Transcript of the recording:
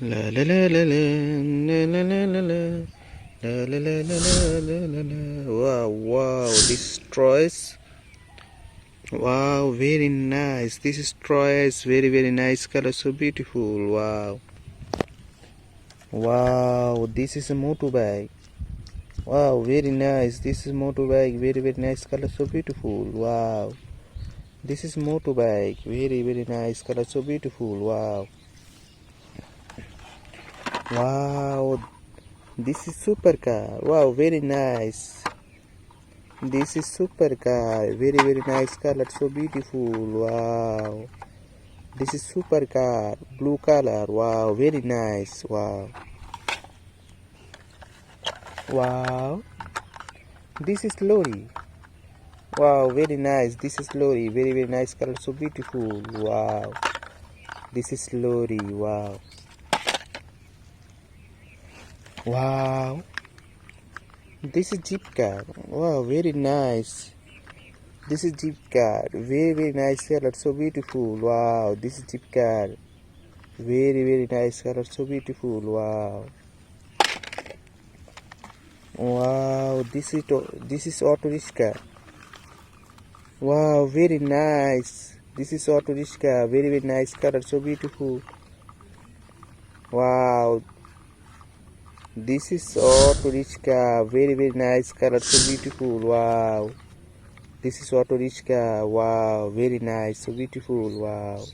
La la la la la la la la la la la la la la la la la. Wow, wow, this toys. Wow, very nice. This is toys, very very nice color, so beautiful. Wow, wow, this is a motorbike. Wow, very nice. This is motorbike, very very nice color, so beautiful. Wow, this is motorbike, very very nice color, so beautiful. Wow, wow, this is supercar. Wow, very nice. This is supercar, very very nice color, so beautiful. Wow, this is supercar, blue color. Wow, very nice. Wow, wow, this is lorry. Wow, very nice. This is lorry, very very nice color, so beautiful. Wow, this is lorry. Wow, wow, this is jeep car. Wow, very nice. This is jeep car, very very nice color, so beautiful. Wow, this is jeep car, very very nice color, so beautiful. Wow, wow, this is auto rickshaw. Wow, very nice. This is auto rickshaw, very very nice color, so beautiful. Wow, this is auto rickshaw, very very nice color, so beautiful. Wow, this is auto rickshaw. Wow, very nice, so beautiful. Wow.